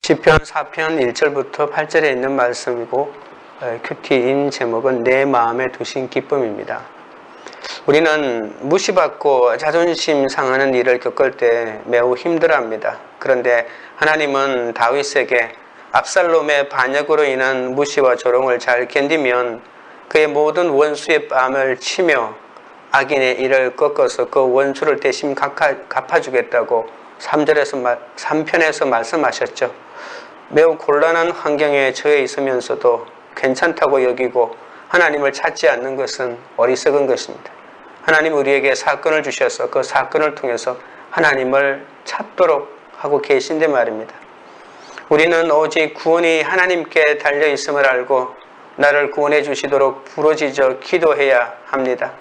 시편 4편 1절부터 8절에 있는 말씀이고 큐티인 제목은 내 마음에 두신 기쁨입니다. 우리는 무시받고 자존심 상하는 일을 겪을 때 매우 힘들어합니다. 그런데 하나님은 다윗에게 압살롬의 반역으로 인한 무시와 조롱을 잘 견디면 그의 모든 원수의 뺨을 치며 악인의 일을 꺾어서 그 원수를 대신 갚아주겠다고 3편에서 말씀하셨죠. 매우 곤란한 환경에 처해 있으면서도 괜찮다고 여기고 하나님을 찾지 않는 것은 어리석은 것입니다. 하나님 우리에게 사건을 주셔서 그 사건을 통해서 하나님을 찾도록 하고 계신데 말입니다. 우리는 오직 구원이 하나님께 달려있음을 알고 나를 구원해 주시도록 부르짖어 기도해야 합니다.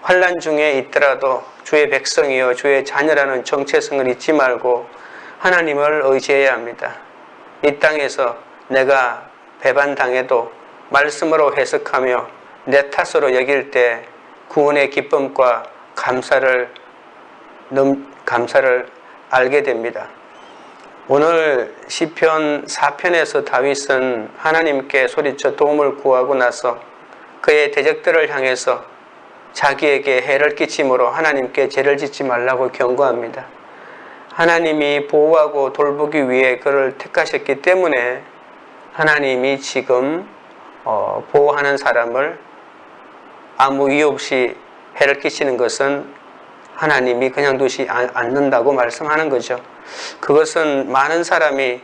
환난 중에 있더라도 주의 백성이여 주의 자녀라는 정체성을 잊지 말고 하나님을 의지해야 합니다. 이 땅에서 내가 배반당해도 말씀으로 해석하며 내 탓으로 여길 때 구원의 기쁨과 감사를 알게 됩니다. 오늘 시편 4편에서 다윗은 하나님께 소리쳐 도움을 구하고 나서 그의 대적들을 향해서 자기에게 해를 끼침으로 하나님께 죄를 짓지 말라고 경고합니다. 하나님이 보호하고 돌보기 위해 그를 택하셨기 때문에 하나님이 지금 보호하는 사람을 아무 이유 없이 해를 끼치는 것은 하나님이 그냥 두지 않는다고 말씀하는 거죠. 그것은 많은 사람이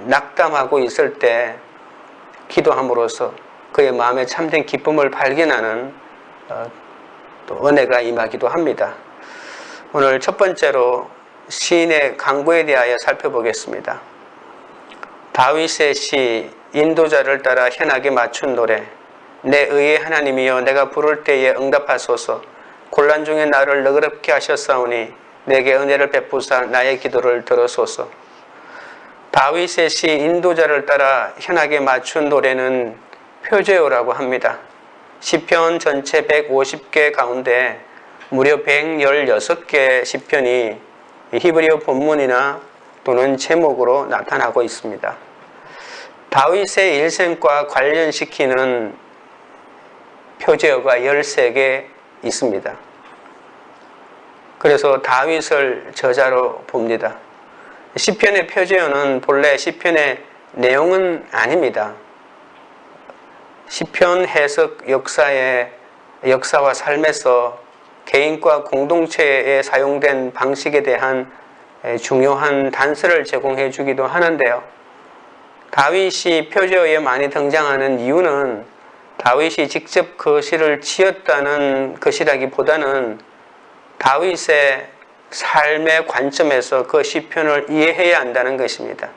낙담하고 있을 때 기도함으로써 그의 마음에 참된 기쁨을 발견하는 또 은혜가 임하기도 합니다. 오늘 첫 번째로 시인의 강구에 대하여 살펴보겠습니다. 다윗의 시 인도자를 따라 현악에 맞춘 노래. 내 의의 하나님이여 내가 부를 때에 응답하소서. 곤란 중에 나를 너그럽게 하셨사오니 내게 은혜를 베푸사 나의 기도를 들으소서. 다윗의 시 인도자를 따라 현악에 맞춘 노래는 표제어라고 합니다. 시편 전체 150개 가운데 무려 116개의 시편이 히브리어 본문이나 또는 제목으로 나타나고 있습니다. 다윗의 일생과 관련시키는 표제어가 13개 있습니다. 그래서 다윗을 저자로 봅니다. 시편의 표제어는 본래 시편의 내용은 아닙니다. 시편 해석 역사와 삶에서 개인과 공동체에 사용된 방식에 대한 중요한 단서를 제공해 주기도 하는데요. 다윗이 표제어에 많이 등장하는 이유는 다윗이 직접 그 시를 지었다는 것이라기보다는 다윗의 삶의 관점에서 그 시편을 이해해야 한다는 것입니다.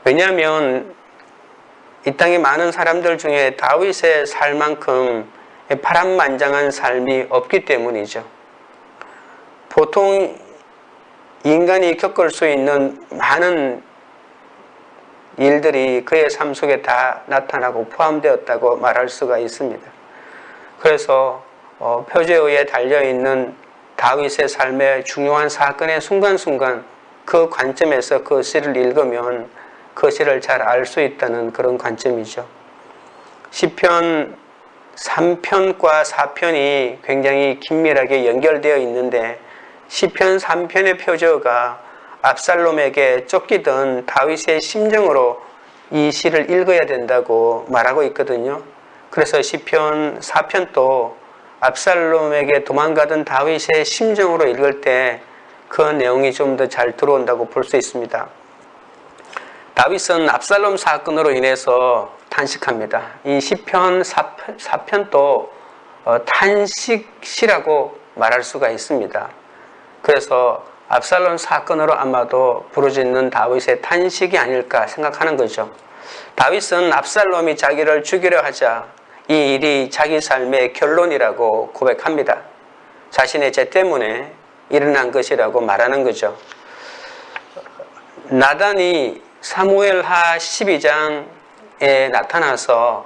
왜냐하면 이 땅에 많은 사람들 중에 다윗의 삶만큼 파란만장한 삶이 없기 때문이죠. 보통 인간이 겪을 수 있는 많은 일들이 그의 삶 속에 다 나타나고 포함되었다고 말할 수가 있습니다. 그래서 표제어에 달려있는 다윗의 삶의 중요한 사건의 순간순간 그 관점에서 그 시를 읽으면 그 시를 잘 알 수 있다는 그런 관점이죠. 시편 3편과 4편이 굉장히 긴밀하게 연결되어 있는데 시편 3편의 표제어가 압살롬에게 쫓기던 다윗의 심정으로 이 시를 읽어야 된다고 말하고 있거든요. 그래서 시편 4편도 압살롬에게 도망가던 다윗의 심정으로 읽을 때 그 내용이 좀 더 잘 들어온다고 볼 수 있습니다. 다윗은 압살롬 사건으로 인해서 탄식합니다. 이 시편 4편도 탄식시라고 말할 수가 있습니다. 그래서 압살롬 사건으로 아마도 부르짖는 다윗의 탄식이 아닐까 생각하는 거죠. 다윗은 압살롬이 자기를 죽이려 하자 이 일이 자기 삶의 결론이라고 고백합니다. 자신의 죄 때문에 일어난 것이라고 말하는 거죠. 나단이 사무엘하 12장에 나타나서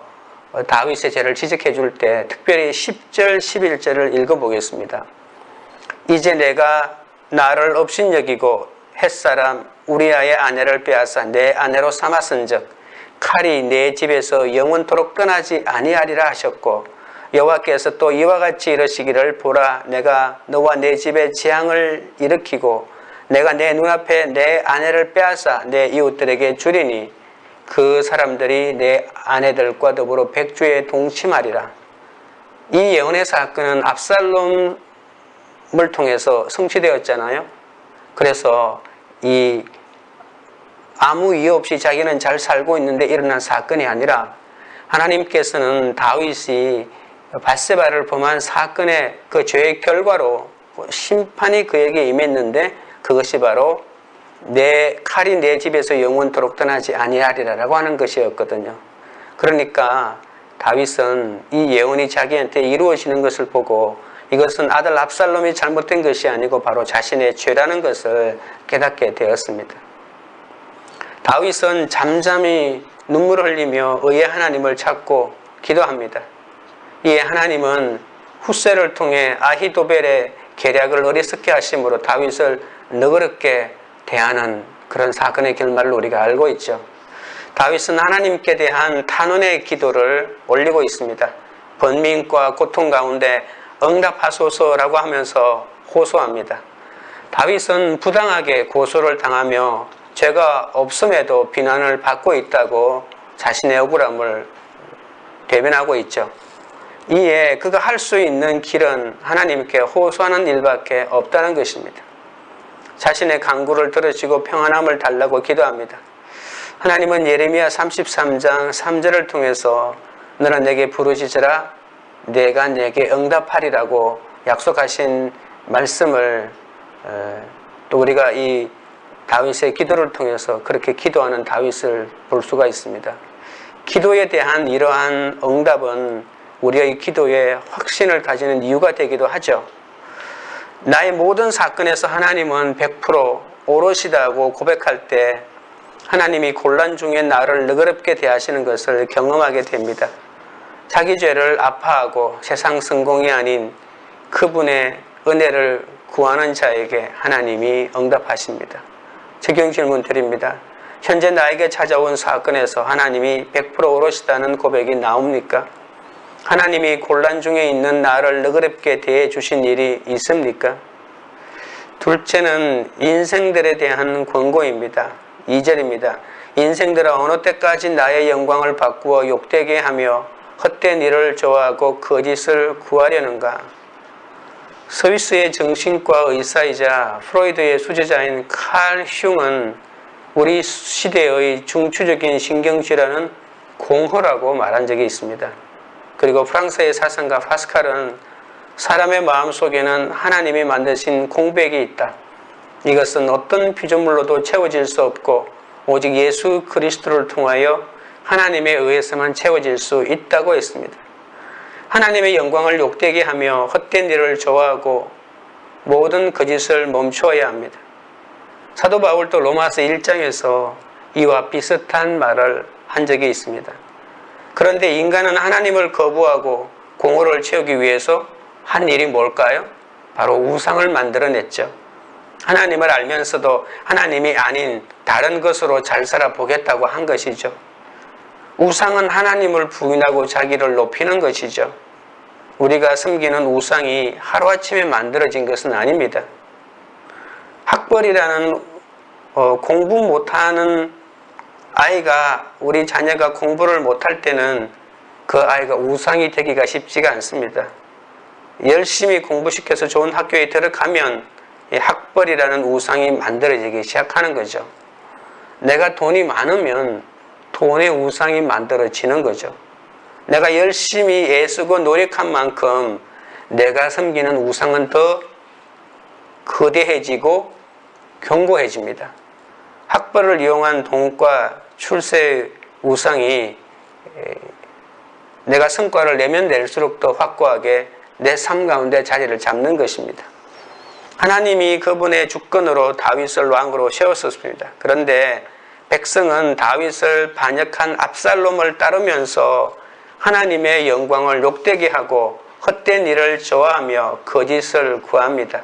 다윗의 죄를 지적해 줄 때 특별히 10절, 11절을 읽어보겠습니다. 이제 내가 나를 업신여기고 햇사람 우리아의 아내를 빼앗아 내 아내로 삼았은즉 칼이 내 집에서 영원토록 떠나지 아니하리라 하셨고 여호와께서 또 이와 같이 이르시기를 보라 내가 너와 내 집에 재앙을 일으키고 내가 내 눈앞에 내 아내를 빼앗아 내 이웃들에게 주리니 그 사람들이 내 아내들과 더불어 백주에 동침하리라. 이 예언의 사건은 압살롬을 통해서 성취되었잖아요. 그래서 이 아무 이유 없이 자기는 잘 살고 있는데 일어난 사건이 아니라 하나님께서는 다윗이 밧세바를 범한 사건의 그 죄의 결과로 심판이 그에게 임했는데 그것이 바로 내 칼이 내 집에서 영원토록 떠나지 아니하리라고 하는 것이었거든요. 그러니까 다윗은 이 예언이 자기한테 이루어지는 것을 보고 이것은 아들 압살롬이 잘못된 것이 아니고 바로 자신의 죄라는 것을 깨닫게 되었습니다. 다윗은 잠잠히 눈물을 흘리며 의의 하나님을 찾고 기도합니다. 이에 하나님은 훗세를 통해 아히도벨의 계략을 어리석게 하심으로 다윗을 너그럽게 대하는 그런 사건의 결말을 우리가 알고 있죠. 다윗은 하나님께 대한 탄원의 기도를 올리고 있습니다. 번민과 고통 가운데 응답하소서라고 하면서 호소합니다. 다윗은 부당하게 고소를 당하며 죄가 없음에도 비난을 받고 있다고 자신의 억울함을 대변하고 있죠. 이에 그가 할 수 있는 길은 하나님께 호소하는 일밖에 없다는 것입니다. 자신의 간구를 들으시고 평안함을 달라고 기도합니다. 하나님은 예레미야 33장 3절을 통해서 너는 내게 부르짖으라 내가 내게 응답하리라고 약속하신 말씀을 또 우리가 이 다윗의 기도를 통해서 그렇게 기도하는 다윗을 볼 수가 있습니다. 기도에 대한 이러한 응답은 우리의 기도에 확신을 가지는 이유가 되기도 하죠. 나의 모든 사건에서 하나님은 100% 오롯이다고 고백할 때 하나님이 곤란 중에 나를 너그럽게 대하시는 것을 경험하게 됩니다. 자기 죄를 아파하고 세상 성공이 아닌 그분의 은혜를 구하는 자에게 하나님이 응답하십니다. 적용 질문 드립니다. 현재 나에게 찾아온 사건에서 하나님이 100% 오롯이다는 고백이 나옵니까? 하나님이 곤란 중에 있는 나를 너그럽게 대해 주신 일이 있습니까? 둘째는 인생들에 대한 권고입니다. 2절입니다. 인생들아 어느 때까지 나의 영광을 바꾸어 욕되게 하며 헛된 일을 좋아하고 거짓을 구하려는가? 스위스의 정신과 의사이자 프로이드의 수제자인 칼 흉은 우리 시대의 중추적인 신경질환은 공허라고 말한 적이 있습니다. 그리고 프랑스의 사상가 파스칼은 사람의 마음속에는 하나님이 만드신 공백이 있다. 이것은 어떤 피조물로도 채워질 수 없고 오직 예수 그리스도를 통하여 하나님에 의해서만 채워질 수 있다고 했습니다. 하나님의 영광을 욕되게 하며 헛된 일을 좋아하고 모든 거짓을 멈추어야 합니다. 사도 바울도 로마서 1장에서 이와 비슷한 말을 한 적이 있습니다. 그런데 인간은 하나님을 거부하고 공허를 채우기 위해서 한 일이 뭘까요? 바로 우상을 만들어냈죠. 하나님을 알면서도 하나님이 아닌 다른 것으로 잘 살아보겠다고 한 것이죠. 우상은 하나님을 부인하고 자기를 높이는 것이죠. 우리가 섬기는 우상이 하루아침에 만들어진 것은 아닙니다. 학벌이라는 공부 못하는 아이가 우리 자녀가 공부를 못할 때는 그 아이가 우상이 되기가 쉽지가 않습니다. 열심히 공부시켜서 좋은 학교에 들어가면 이 학벌이라는 우상이 만들어지기 시작하는 거죠. 내가 돈이 많으면 돈의 우상이 만들어지는 거죠. 내가 열심히 애쓰고 노력한 만큼 내가 섬기는 우상은 더 거대해지고 견고해집니다. 학벌을 이용한 돈과 출세의 우상이 내가 성과를 내면 낼수록 더 확고하게 내 삶 가운데 자리를 잡는 것입니다. 하나님이 그분의 주권으로 다윗을 왕으로 세웠었습니다. 그런데 백성은 다윗을 반역한 압살롬을 따르면서 하나님의 영광을 욕되게 하고 헛된 일을 좋아하며 거짓을 구합니다.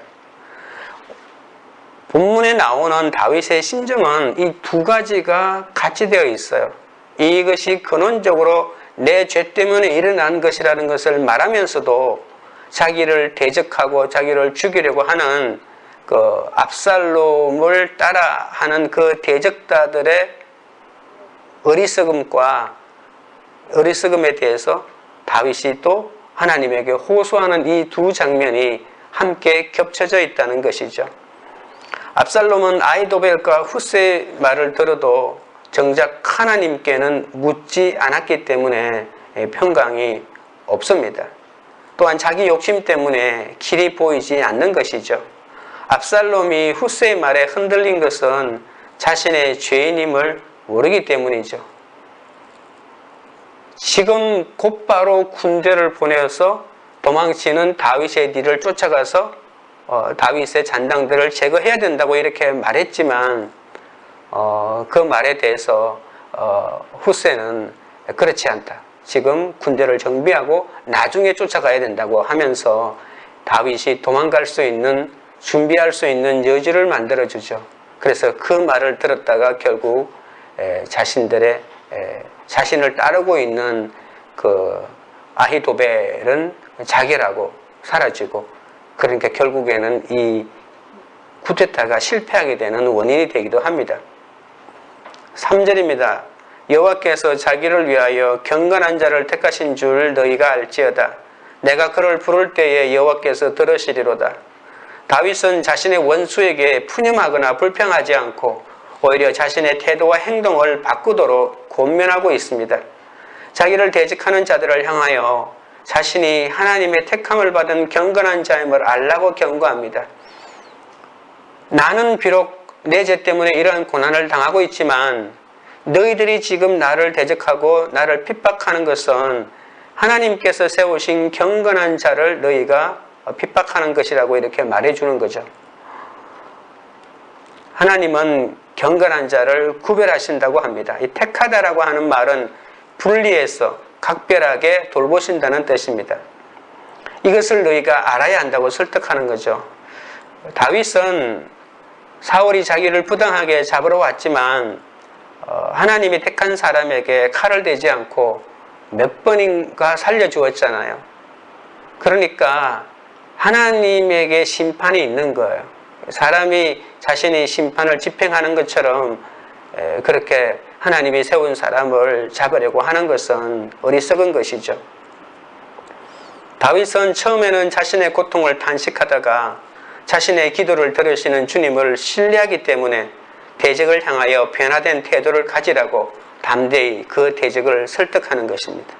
본문에 나오는 다윗의 심정은 이 두 가지가 같이 되어 있어요. 이것이 근원적으로 내 죄 때문에 일어난 것이라는 것을 말하면서도 자기를 대적하고 자기를 죽이려고 하는 그 압살롬을 따라하는 그 대적자들의 어리석음에 대해서 다윗이 또 하나님에게 호소하는 이 두 장면이 함께 겹쳐져 있다는 것이죠. 압살롬은 아히도벨과 후세의 말을 들어도 정작 하나님께는 묻지 않았기 때문에 평강이 없습니다. 또한 자기 욕심 때문에 길이 보이지 않는 것이죠. 압살롬이 후세의 말에 흔들린 것은 자신의 죄인임을 모르기 때문이죠. 지금 곧바로 군대를 보내서 도망치는 다윗의 뒤를 쫓아가서 다윗의 잔당들을 제거해야 된다고 이렇게 말했지만 그 말에 대해서 후세는 그렇지 않다. 지금 군대를 정비하고 나중에 쫓아가야 된다고 하면서 다윗이 도망갈 수 있는, 준비할 수 있는 여지를 만들어주죠. 그래서 그 말을 들었다가 결국 자신을 따르고 있는 그 아히도벨은 자결하고 사라지고, 그러니까 결국에는 이 쿠데타가 실패하게 되는 원인이 되기도 합니다. 3절입니다. 여호와께서 자기를 위하여 경건한 자를 택하신 줄 너희가 알지어다. 내가 그를 부를 때에 여호와께서 들으시리로다. 다윗은 자신의 원수에게 푸념하거나 불평하지 않고 오히려 자신의 태도와 행동을 바꾸도록 권면하고 있습니다. 자기를 대적하는 자들을 향하여 자신이 하나님의 택함을 받은 경건한 자임을 알라고 경고합니다. 나는 비록 내 죄 때문에 이러한 고난을 당하고 있지만 너희들이 지금 나를 대적하고 나를 핍박하는 것은 하나님께서 세우신 경건한 자를 너희가 핍박하는 것이라고 이렇게 말해주는 거죠. 하나님은 경건한 자를 구별하신다고 합니다. 이 택하다라고 하는 말은 분리해서 각별하게 돌보신다는 뜻입니다. 이것을 너희가 알아야 한다고 설득하는 거죠. 다윗은 사울이 자기를 부당하게 잡으러 왔지만 하나님이 택한 사람에게 칼을 대지 않고 몇 번인가 살려주었잖아요. 그러니까 하나님에게 심판이 있는 거예요. 사람이 자신이 심판을 집행하는 것처럼 그렇게 하나님이 세운 사람을 잡으려고 하는 것은 어리석은 것이죠. 다윗은 처음에는 자신의 고통을 탄식하다가 자신의 기도를 들으시는 주님을 신뢰하기 때문에 대적을 향하여 변화된 태도를 가지라고 담대히 그 대적을 설득하는 것입니다.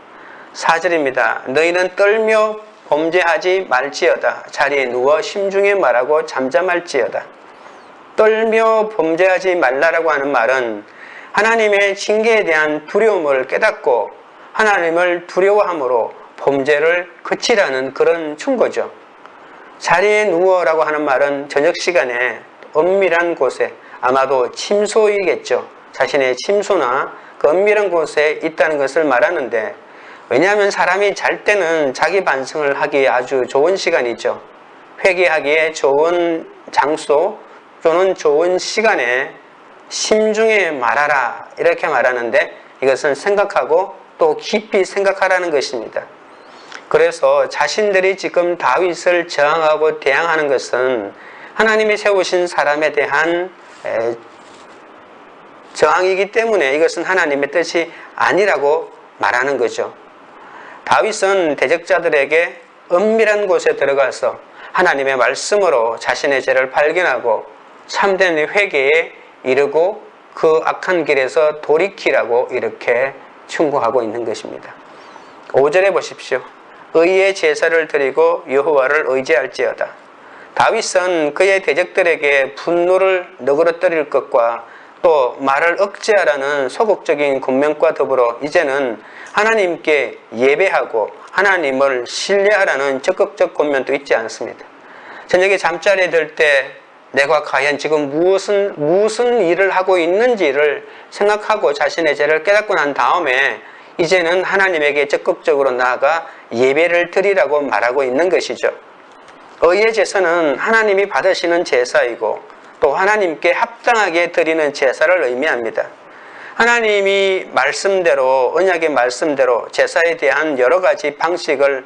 4절입니다. 너희는 떨며 범죄하지 말지어다. 자리에 누워 심중에 말하고 잠잠할지어다. 떨며 범죄하지 말라라고 하는 말은 하나님의 징계에 대한 두려움을 깨닫고 하나님을 두려워함으로 범죄를 그치라는 그런 충고죠. 자리에 누워라고 하는 말은 저녁 시간에 은밀한 곳에, 아마도 침소이겠죠. 자신의 침소나 그 은밀한 곳에 있다는 것을 말하는데, 왜냐하면 사람이 잘 때는 자기 반성을 하기에 아주 좋은 시간이죠. 회개하기에 좋은 장소 또는 좋은 시간에 심중에 말하라 이렇게 말하는데, 이것은 생각하고 또 깊이 생각하라는 것입니다. 그래서 자신들이 지금 다윗을 저항하고 대항하는 것은 하나님이 세우신 사람에 대한 저항이기 때문에 이것은 하나님의 뜻이 아니라고 말하는 거죠. 다윗은 대적자들에게 은밀한 곳에 들어가서 하나님의 말씀으로 자신의 죄를 발견하고 참된 회개에 이르고 그 악한 길에서 돌이키라고 이렇게 충고하고 있는 것입니다. 5절에 보십시오. 의의 제사를 드리고 여호와를 의지할지어다. 다윗은 그의 대적들에게 분노를 너그러뜨릴 것과 또 말을 억제하라는 소극적인 권면과 더불어 이제는 하나님께 예배하고 하나님을 신뢰하라는 적극적 권면도 있지 않습니다. 저녁에 잠자리에 들 때 내가 과연 지금 무슨 일을 하고 있는지를 생각하고 자신의 죄를 깨닫고 난 다음에 이제는 하나님에게 적극적으로 나아가 예배를 드리라고 말하고 있는 것이죠. 의의 제사는 하나님이 받으시는 제사이고 또 하나님께 합당하게 드리는 제사를 의미합니다. 하나님이 말씀대로, 언약의 말씀대로 제사에 대한 여러 가지 방식을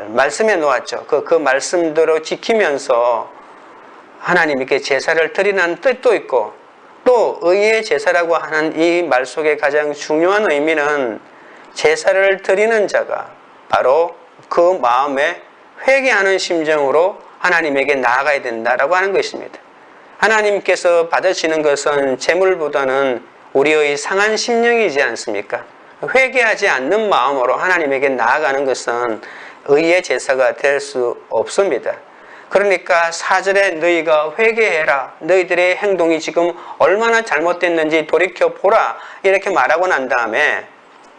말씀해 놓았죠. 그 말씀대로 지키면서 하나님께 제사를 드리는 뜻도 있고, 또 의의 제사라고 하는 이 말 속에 가장 중요한 의미는 제사를 드리는 자가 바로 그 마음에 회개하는 심정으로 하나님에게 나아가야 된다라고 하는 것입니다. 하나님께서 받으시는 것은 재물보다는 우리의 상한 심령이지 않습니까? 회개하지 않는 마음으로 하나님에게 나아가는 것은 의의 제사가 될 수 없습니다. 그러니까 4절에 너희가 회개해라. 너희들의 행동이 지금 얼마나 잘못됐는지 돌이켜보라. 이렇게 말하고 난 다음에,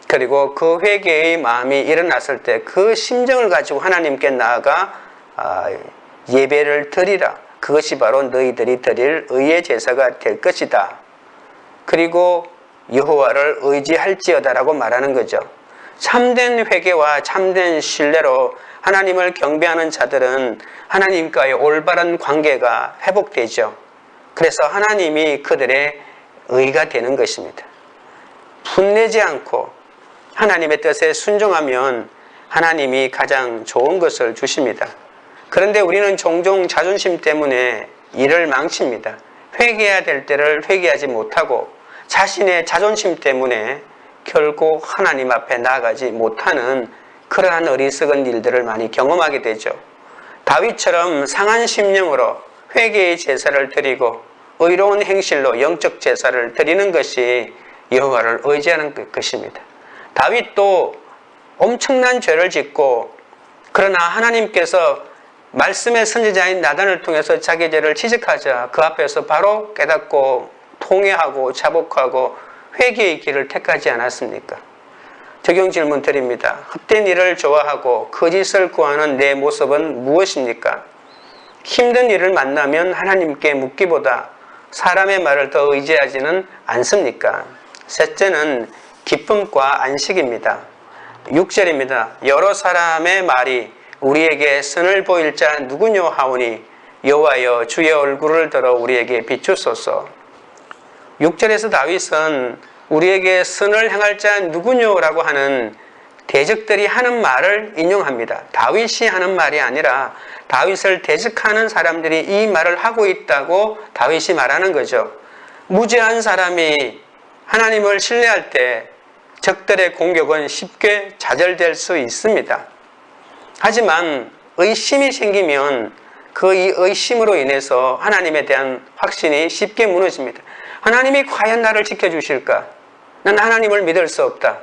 그리고 그 회개의 마음이 일어났을 때 그 심정을 가지고 하나님께 나아가 예배를 드리라. 그것이 바로 너희들이 드릴 의의 제사가 될 것이다. 그리고 여호와를 의지할지어다라고 말하는 거죠. 참된 회개와 참된 신뢰로 하나님을 경배하는 자들은 하나님과의 올바른 관계가 회복되죠. 그래서 하나님이 그들의 의가 되는 것입니다. 분내지 않고 하나님의 뜻에 순종하면 하나님이 가장 좋은 것을 주십니다. 그런데 우리는 종종 자존심 때문에 일을 망칩니다. 회개해야 될 때를 회개하지 못하고 자신의 자존심 때문에 결국 하나님 앞에 나아가지 못하는 그러한 어리석은 일들을 많이 경험하게 되죠. 다윗처럼 상한 심령으로 회개의 제사를 드리고 의로운 행실로 영적 제사를 드리는 것이 여호와를 의지하는 것입니다. 다윗도 엄청난 죄를 짓고, 그러나 하나님께서 말씀의 선지자인 나단을 통해서 자기 죄를 지적하자 그 앞에서 바로 깨닫고 통회하고 자복하고 회개의 길을 택하지 않았습니까? 적용 질문 드립니다. 헛된 일을 좋아하고 거짓을 구하는 내 모습은 무엇입니까? 힘든 일을 만나면 하나님께 묻기보다 사람의 말을 더 의지하지는 않습니까? 셋째는 기쁨과 안식입니다. 6절입니다. 여러 사람의 말이 우리에게 선을 보일 자 누구뇨 하오니 여호와여 주의 얼굴을 들어 우리에게 비추소서. 6절에서 다윗은 우리에게 선을 행할 자 누구뇨라고 하는 대적들이 하는 말을 인용합니다. 다윗이 하는 말이 아니라 다윗을 대적하는 사람들이 이 말을 하고 있다고 다윗이 말하는 거죠. 무죄한 사람이 하나님을 신뢰할 때 적들의 공격은 쉽게 좌절될 수 있습니다. 하지만 의심이 생기면 그 이 의심으로 인해서 하나님에 대한 확신이 쉽게 무너집니다. 하나님이 과연 나를 지켜주실까? 난 하나님을 믿을 수 없다.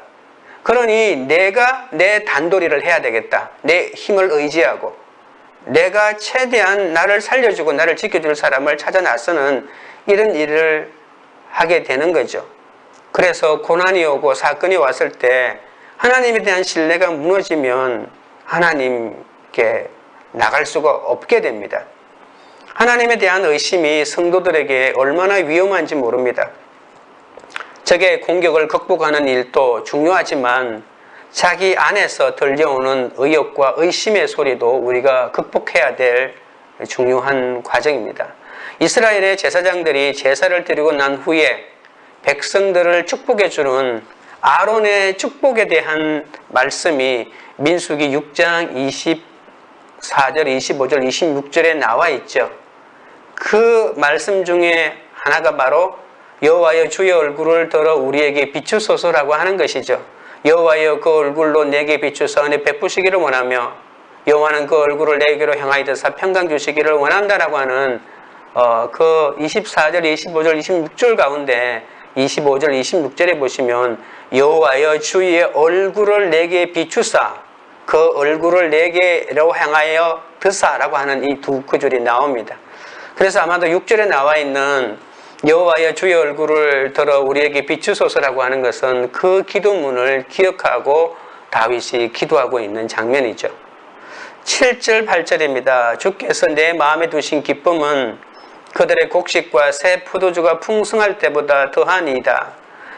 그러니 내가 내 단도리를 해야 되겠다. 내 힘을 의지하고 내가 최대한 나를 살려주고 나를 지켜줄 사람을 찾아 나서는 이런 일을 하게 되는 거죠. 그래서 고난이 오고 사건이 왔을 때 하나님에 대한 신뢰가 무너지면 하나님께 나갈 수가 없게 됩니다. 하나님에 대한 의심이 성도들에게 얼마나 위험한지 모릅니다. 적의 공격을 극복하는 일도 중요하지만 자기 안에서 들려오는 의욕과 의심의 소리도 우리가 극복해야 될 중요한 과정입니다. 이스라엘의 제사장들이 제사를 드리고 난 후에 백성들을 축복해주는 아론의 축복에 대한 말씀이 민수기 6장 24절, 25절, 26절에 나와 있죠. 그 말씀 중에 하나가 바로 여호와여 주의 얼굴을 들어 우리에게 비추소서라고 하는 것이죠. 여호와여 그 얼굴로 내게 비추사 은혜 베푸시기를 원하며 여호와는 그 얼굴을 내게로 향하여 드사 평강 주시기를 원한다라고 하는 그 24절, 25절, 26절 가운데 25절, 26절에 보시면 여호와여 주의 얼굴을 내게 비추사 그 얼굴을 내게로 향하여 드사라고 하는 이 두 구절이 나옵니다. 그래서 아마도 6절에 나와 있는 여호와여 주의 얼굴을 들어 우리에게 비추소서라고 하는 것은 그 기도문을 기억하고 다윗이 기도하고 있는 장면이죠. 7절, 8절입니다. 주께서 내 마음에 두신 기쁨은 그들의 곡식과 새 포도주가 풍성할 때보다 더하니이다.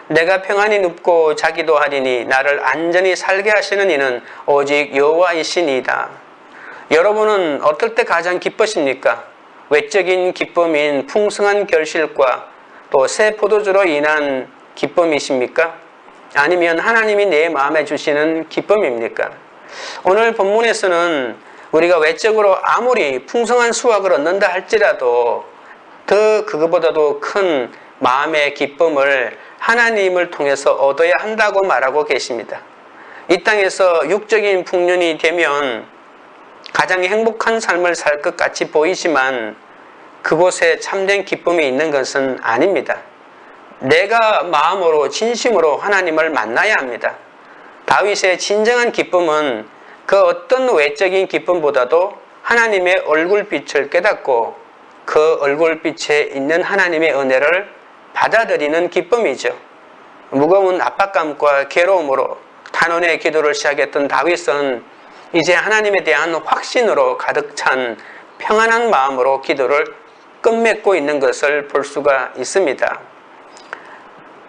내가 평안히 눕고 자기도 하리니 나를 안전히 살게 하시는 이는 오직 여호와이시니이다. 여러분은 어떨 때 가장 기쁘십니까? 외적인 기쁨인 풍성한 결실과 또 새 포도주로 인한 기쁨이십니까? 아니면 하나님이 내 마음에 주시는 기쁨입니까? 오늘 본문에서는 우리가 외적으로 아무리 풍성한 수확을 얻는다 할지라도 더 그거보다도 큰 마음의 기쁨을 하나님을 통해서 얻어야 한다고 말하고 계십니다. 이 땅에서 육적인 풍년이 되면 가장 행복한 삶을 살 것 같이 보이지만 그곳에 참된 기쁨이 있는 것은 아닙니다. 내가 마음으로 진심으로 하나님을 만나야 합니다. 다윗의 진정한 기쁨은 그 어떤 외적인 기쁨보다도 하나님의 얼굴빛을 깨닫고 그 얼굴빛에 있는 하나님의 은혜를 받아들이는 기쁨이죠. 무거운 압박감과 괴로움으로 탄원의 기도를 시작했던 다윗은 이제 하나님에 대한 확신으로 가득 찬 평안한 마음으로 기도를 끝맺고 있는 것을 볼 수가 있습니다.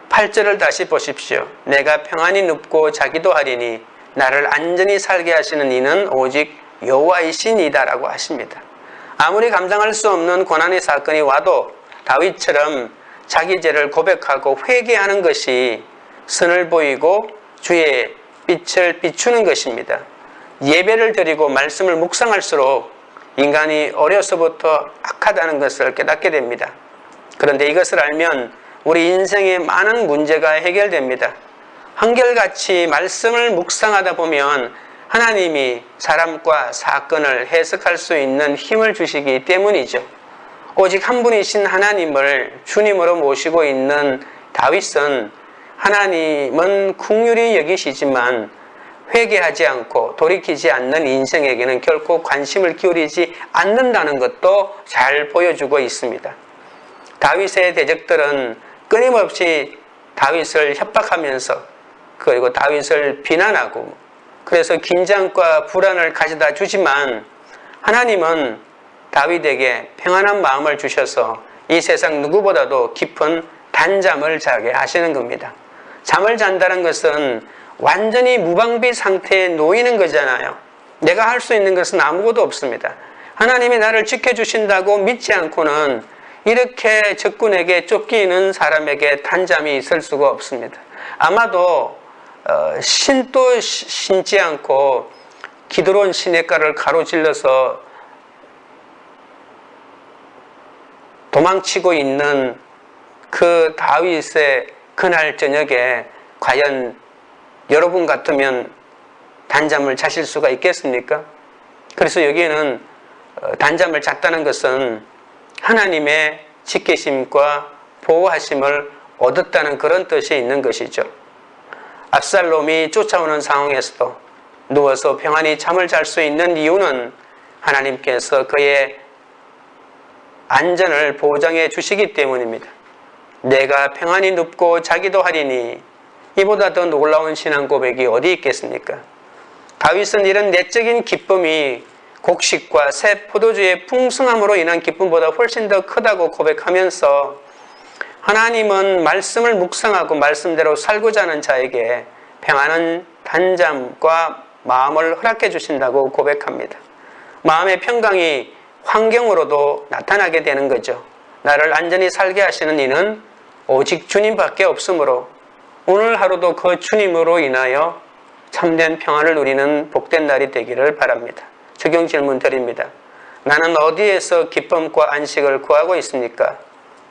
8절을 다시 보십시오. 내가 평안히 눕고 자기도 하리니 나를 안전히 살게 하시는 이는 오직 여호와이시니이다라고 하십니다. 아무리 감당할 수 없는 고난의 사건이 와도 다윗처럼 자기 죄를 고백하고 회개하는 것이 선을 보이고 주의 빛을 비추는 것입니다. 예배를 드리고 말씀을 묵상할수록 인간이 어려서부터 악하다는 것을 깨닫게 됩니다. 그런데 이것을 알면 우리 인생의 많은 문제가 해결됩니다. 한결같이 말씀을 묵상하다 보면 하나님이 사람과 사건을 해석할 수 있는 힘을 주시기 때문이죠. 오직 한 분이신 하나님을 주님으로 모시고 있는 다윗은 하나님은 긍휼히 여기시지만 회개하지 않고 돌이키지 않는 인생에게는 결코 관심을 기울이지 않는다는 것도 잘 보여주고 있습니다. 다윗의 대적들은 끊임없이 다윗을 협박하면서 그리고 다윗을 비난하고 그래서 긴장과 불안을 가져다 주지만 하나님은 다윗에게 평안한 마음을 주셔서 이 세상 누구보다도 깊은 단잠을 자게 하시는 겁니다. 잠을 잔다는 것은 완전히 무방비 상태에 놓이는 거잖아요. 내가 할 수 있는 것은 아무것도 없습니다. 하나님이 나를 지켜주신다고 믿지 않고는 이렇게 적군에게 쫓기는 사람에게 단잠이 있을 수가 없습니다. 아마도 신도 신지 않고 기드론 시냇가를 가로질러서 도망치고 있는 그 다윗의 그날 저녁에 과연 여러분 같으면 단잠을 자실 수가 있겠습니까? 그래서 여기에는 단잠을 잤다는 것은 하나님의 지키심과 보호하심을 얻었다는 그런 뜻이 있는 것이죠. 압살롬이 쫓아오는 상황에서도 누워서 평안히 잠을 잘 수 있는 이유는 하나님께서 그의 안전을 보장해 주시기 때문입니다. 내가 평안히 눕고 자기도 하리니 이보다 더 놀라운 신앙 고백이 어디 있겠습니까? 다윗은 이런 내적인 기쁨이 곡식과 새 포도주의 풍성함으로 인한 기쁨보다 훨씬 더 크다고 고백하면서 하나님은 말씀을 묵상하고 말씀대로 살고자 하는 자에게 평안한 단잠과 마음을 허락해 주신다고 고백합니다. 마음의 평강이 환경으로도 나타나게 되는 거죠. 나를 안전히 살게 하시는 이는 오직 주님밖에 없으므로 오늘 하루도 그 주님으로 인하여 참된 평안을 누리는 복된 날이 되기를 바랍니다. 적용 질문 드립니다. 나는 어디에서 기쁨과 안식을 구하고 있습니까?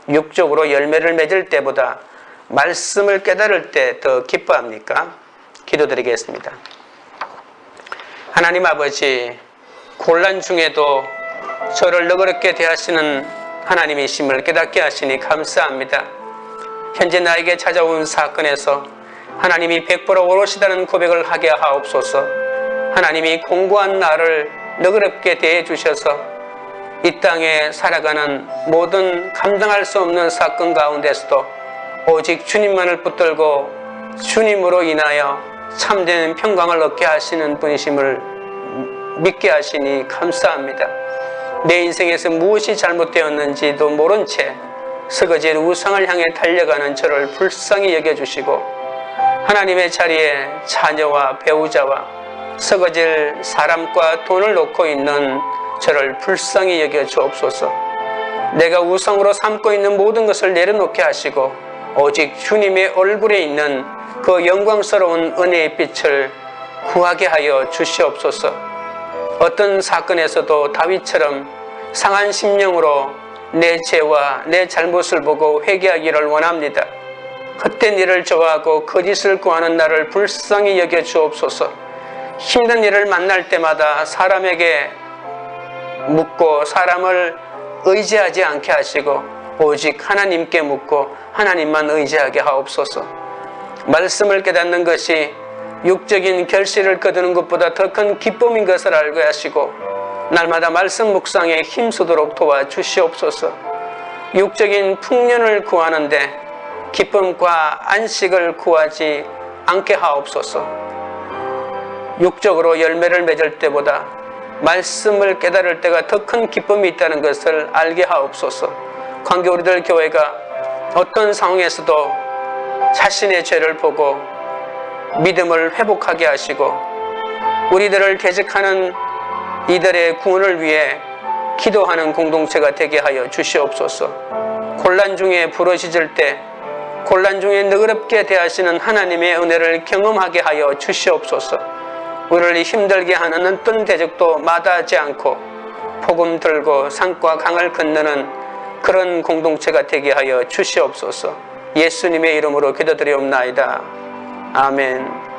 육적으로 열매를 맺을 때보다 말씀을 깨달을 때 더 기뻐합니까? 기도드리겠습니다. 하나님 아버지, 곤란 중에도 저를 너그럽게 대하시는 하나님이심을 깨닫게 하시니 감사합니다. 현재 나에게 찾아온 사건에서 하나님이 100% 오롯이다는 고백을 하게 하옵소서. 하나님이 공고한 나를 너그럽게 대해 주셔서 이 땅에 살아가는 모든 감당할 수 없는 사건 가운데서도 오직 주님만을 붙들고 주님으로 인하여 참된 평강을 얻게 하시는 분이심을 믿게 하시니 감사합니다. 내 인생에서 무엇이 잘못되었는지도 모른 채 서거질 우상을 향해 달려가는 저를 불쌍히 여겨주시고 하나님의 자리에 자녀와 배우자와 서거질 사람과 돈을 놓고 있는 저를 불쌍히 여겨 주옵소서. 내가 우상으로 삼고 있는 모든 것을 내려놓게 하시고 오직 주님의 얼굴에 있는 그 영광스러운 은혜의 빛을 구하게 하여 주시옵소서. 어떤 사건에서도 다윗처럼 상한 심령으로 내 죄와 내 잘못을 보고 회개하기를 원합니다. 헛된 일을 좋아하고 거짓을 구하는 나를 불쌍히 여겨 주옵소서. 힘든 일을 만날 때마다 사람에게 묻고 사람을 의지하지 않게 하시고 오직 하나님께 묻고 하나님만 의지하게 하옵소서. 말씀을 깨닫는 것이 육적인 결실을 거두는 것보다 더 큰 기쁨인 것을 알게 하시고 날마다 말씀 묵상에 힘쓰도록 도와주시옵소서. 육적인 풍년을 구하는데 기쁨과 안식을 구하지 않게 하옵소서. 육적으로 열매를 맺을 때보다 말씀을 깨달을 때가 더 큰 기쁨이 있다는 것을 알게 하옵소서. 관계 우리들 교회가 어떤 상황에서도 자신의 죄를 보고 믿음을 회복하게 하시고 우리들을 개척하는 이들의 구원을 위해 기도하는 공동체가 되게 하여 주시옵소서. 곤란 중에 부르짖을 때 곤란 중에 너그럽게 대하시는 하나님의 은혜를 경험하게 하여 주시옵소서. 우리를 힘들게 하는 어떤 대적도 마다하지 않고 복음 들고 산과 강을 건너는 그런 공동체가 되게 하여 주시옵소서. 예수님의 이름으로 기도드리옵나이다. 아멘.